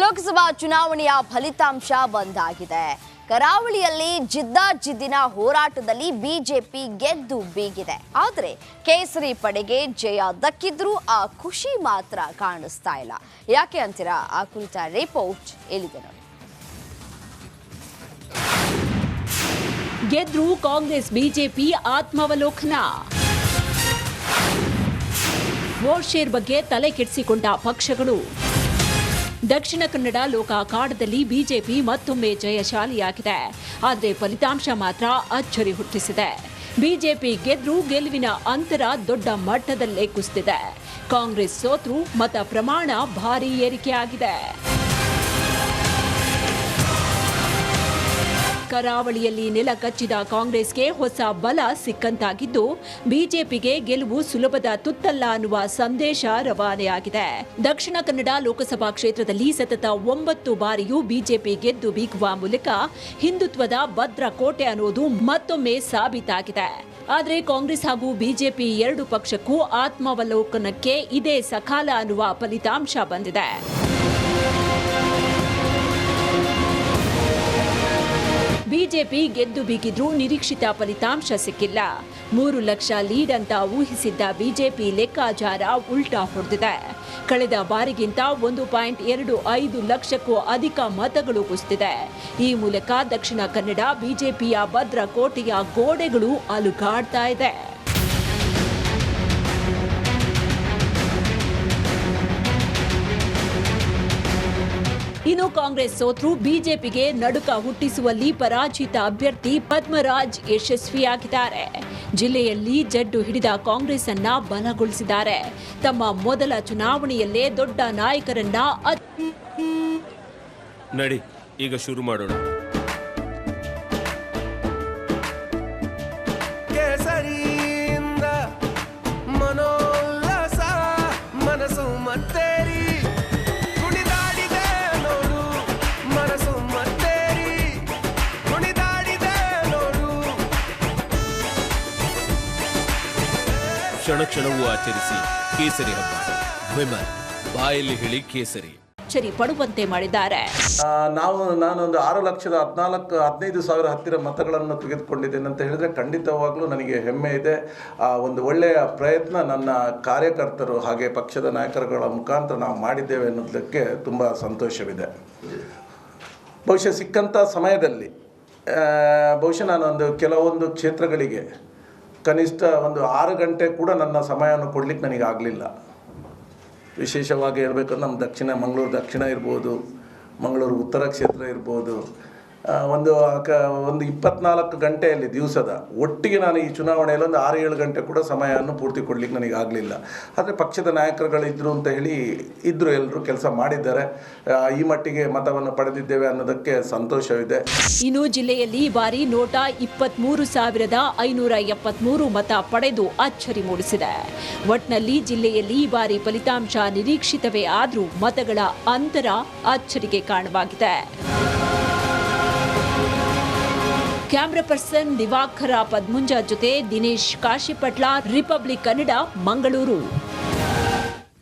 ಲೋಕಸಭಾ ಚುನಾವಣೆಯ ಫಲಿತಾಂಶ ಬಂದಾಗಿದೆ. ಕರಾವಳಿಯಲ್ಲಿ ಜಿದ್ದಾಜಿದ್ದಿನ ಹೋರಾಟದಲ್ಲಿ ಬಿಜೆಪಿ ಗೆದ್ದು ಬೀಗಿದೆ. ಆದರೆ ಕೇಸರಿ ಪಡೆಗೆ ಜಯ ದಕ್ಕಿದ್ರೂ ಆ ಖುಷಿ ಮಾತ್ರ ಕಾಣಿಸ್ತಾ ಇಲ್ಲ. ಯಾಕೆ ಅಂತೀರಾ? ಆ ಕುರಿತ ರಿಪೋರ್ಟ್ ಇಲ್ಲಿದೆ ನೋಡಿ. ಗೆದ್ರು ಕಾಂಗ್ರೆಸ್ ಬಿಜೆಪಿ ಆತ್ಮಾವಲೋಕನ. ವೋಟ್ ಶೇರ್ ಬಗ್ಗೆ ತಲೆ ಕೆಡಿಸಿಕೊಂಡ ಪಕ್ಷಗಳು. ದಕ್ಷಿಣ ಕನ್ನಡ ಲೋಕ ಅಖಾಡದಲ್ಲಿ ಬಿಜೆಪಿ ಮತ್ತೊಮ್ಮೆ ಜಯಶಾಲಿಯಾಗಿದೆ. ಆದರೆ ಫಲಿತಾಂಶ ಮಾತ್ರ ಅಚ್ಚರಿ ಹುಟ್ಟಿಸಿದೆ. ಬಿಜೆಪಿ ಗೆದ್ರೂ ಗೆಲುವಿನ ಅಂತರ ದೊಡ್ಡ ಮಟ್ಟದಲ್ಲೇ ಕುಸಿದಿದೆ. ಕಾಂಗ್ರೆಸ್ ಸೋತ್ರೂ ಮತ ಪ್ರಮಾಣ ಭಾರೀ ಏರಿಕೆಯಾಗಿದೆ. ಕರಾವಳಿಯಲ್ಲಿ ನೆಲ ಕಚ್ಚಿದ ಕಾಂಗ್ರೆಸ್ಗೆ ಹೊಸ ಬಲ ಸಿಕ್ಕಂತಾಗಿದ್ದು, ಬಿಜೆಪಿಗೆ ಗೆಲುವು ಸುಲಭದ ತುತ್ತಲ್ಲ ಅನ್ನುವ ಸಂದೇಶ ರವಾನೆಯಾಗಿದೆ. ದಕ್ಷಿಣ ಕನ್ನಡ ಲೋಕಸಭಾ ಕ್ಷೇತ್ರದಲ್ಲಿ ಸತತ 9 ಬಾರಿಯೂ ಬಿಜೆಪಿ ಗೆದ್ದು ಬೀಗುವ ಮೂಲಕ ಹಿಂದುತ್ವದ ಭದ್ರ ಕೋಟೆ ಅನ್ನೋದು ಮತ್ತೊಮ್ಮೆ ಸಾಬೀತಾಗಿದೆ. ಆದರೆ ಕಾಂಗ್ರೆಸ್ ಹಾಗೂ ಬಿಜೆಪಿ ಎರಡು ಪಕ್ಷಕ್ಕೂ ಆತ್ಮಾವಲೋಕನಕ್ಕೆ ಇದೇ ಸಕಾಲ ಅನ್ನುವ ಫಲಿತಾಂಶ ಬಂದಿದೆ. ಬಿಜೆಪಿ ಗೆದ್ದು ಬೀಗಿದ್ರೂ ನಿರೀಕ್ಷಿತ ಫಲಿತಾಂಶ ಸಿಕ್ಕಿಲ್ಲ. 3 ಲಕ್ಷ ಲೀಡ್ ಅಂತ ಊಹಿಸಿದ್ದ ಬಿಜೆಪಿ ಲೆಕ್ಕಾಚಾರ ಉಲ್ಟಾ ಹೊಡೆದಿದೆ. ಕಳೆದ ಬಾರಿಗಿಂತ 1.25 ಲಕ್ಷಕ್ಕೂ ಅಧಿಕ ಮತಗಳು ಕುಸಿದಿದೆ. ಈ ಮೂಲಕ ದಕ್ಷಿಣ ಕನ್ನಡ ಬಿಜೆಪಿಯ ಭದ್ರ ಕೋಟೆಯ ಗೋಡೆಗಳು ಅಲುಗಾಡ್ತಾ ಇದೆ. ಇನ್ನು ಕಾಂಗ್ರೆಸ್ ಸೋತ್ರು ಬಿಜೆಪಿಗೆ ನಡುಕ ಹುಟ್ಟಿಸುವಲ್ಲಿ ಪರಾಜಿತ ಅಭ್ಯರ್ಥಿ ಪದ್ಮರಾಜ್ ಯಶಸ್ವಿಯಾಗಿದ್ದಾರೆ. ಜಿಲ್ಲೆಯಲ್ಲಿ ಜಡ್ಡು ಹಿಡಿದ ಕಾಂಗ್ರೆಸ್ ಅನ್ನ ಬಲಗೊಳಿಸಿದ್ದಾರೆ. ತಮ್ಮ ಮೊದಲ ಚುನಾವಣೆಯಲ್ಲೇ ದೊಡ್ಡ ನಾಯಕರನ್ನ ನಡಿ ಈಗ ಶುರು ಮಾಡೋಣ. ಮನೋಲ್ಲಾಸ ಮನಸ್ಸು ಮತ್ತೇರಿ ಕ್ಷಣ ಕ್ಷಣವೂ ಆಚರಿಸಿ ಕೇಸರಿ ಹಬ್ಬ. ವಿಮಲ್ ಬಾಯಲ್ಲಿ ಹೇಳಿ ಕೇಸರಿ ಪಡುವಂತೆ ಮಾಡಿದ್ದಾರೆ. ನಾನೊಂದು 6,14,15,000 ಹತ್ತಿರ ಮತಗಳನ್ನು ತೆಗೆದುಕೊಂಡಿದ್ದೇನೆ ಅಂತ ಹೇಳಿದ್ರೆ ಖಂಡಿತವಾಗ್ಲೂ ನನಗೆ ಹೆಮ್ಮೆ ಇದೆ. ಒಂದು ಒಳ್ಳೆಯ ಪ್ರಯತ್ನ ನನ್ನ ಕಾರ್ಯಕರ್ತರು ಹಾಗೆ ಪಕ್ಷದ ನಾಯಕರುಗಳ ಮುಖಾಂತರ ನಾವು ಮಾಡಿದ್ದೇವೆ ಅನ್ನೋದಕ್ಕೆ ತುಂಬ ಸಂತೋಷವಿದೆ. ಬಹುಶಃ ಸಿಕ್ಕಂಥ ಸಮಯದಲ್ಲಿ ಬಹುಶಃ ನಾನೊಂದು ಕೆಲವೊಂದು ಕ್ಷೇತ್ರಗಳಿಗೆ ಕನಿಷ್ಠ ಒಂದು 6 ಗಂಟೆ ಕೂಡ ನನ್ನ ಸಮಯವನ್ನು ಕೊಡಲಿಕ್ಕೆ ನನಗೆ ಆಗಲಿಲ್ಲ. ವಿಶೇಷವಾಗಿ ಹೇಳಬೇಕಂದ್ರೆ ನಮ್ಮ ಮಂಗಳೂರು ದಕ್ಷಿಣ ಇರ್ಬೋದು, ಮಂಗಳೂರು ಉತ್ತರ ಕ್ಷೇತ್ರ ಇರ್ಬೋದು, ಒಂದು 24 ಗಂಟೆಯಲ್ಲಿ ದಿವಸದ ಒಟ್ಟಿಗೆ ನಾನು ಈ ಚುನಾವಣೆಯಲ್ಲಿ ಒಂದು 6-7 ಗಂಟೆ ಕೂಡ ಸಮಯವನ್ನು ಪೂರ್ತಿ ಕೊಡಲಿಕ್ಕೆ ನನಗೆ ಆಗಲಿಲ್ಲ. ಆದರೆ ಪಕ್ಷದ ನಾಯಕರುಗಳಿದ್ದರು ಅಂತ ಹೇಳಿ ಇದ್ದರು, ಎಲ್ಲರೂ ಕೆಲಸ ಮಾಡಿದ್ದಾರೆ. ಈ ಮಟ್ಟಿಗೆ ಮತವನ್ನು ಪಡೆದಿದ್ದೇವೆ ಅನ್ನೋದಕ್ಕೆ ಸಂತೋಷವಿದೆ. ಇನ್ನು ಜಿಲ್ಲೆಯಲ್ಲಿ ಈ ಬಾರಿ ನೋಟಾ 23,573 ಮತ ಪಡೆದು ಅಚ್ಚರಿ ಮೂಡಿಸಿದೆ. ಒಟ್ನಲ್ಲಿ ಜಿಲ್ಲೆಯಲ್ಲಿ ಈ ಬಾರಿ ಫಲಿತಾಂಶ ನಿರೀಕ್ಷಿತವೇ ಆದರೂ ಮತಗಳ ಅಂತರ ಅಚ್ಚರಿಗೆ ಕಾರಣವಾಗಿದೆ. ಕ್ಯಾಮ್ರಾ ಪರ್ಸನ್ ದಿವಾಕರ ಪದ್ಮುಂಜ ಜೊತೆ ದಿನೇಶ್ ಕಾಶಿಪಟ್ಲ, ರಿಪಬ್ಲಿಕ್ ಕನ್ನಡ, ಮಂಗಳೂರು.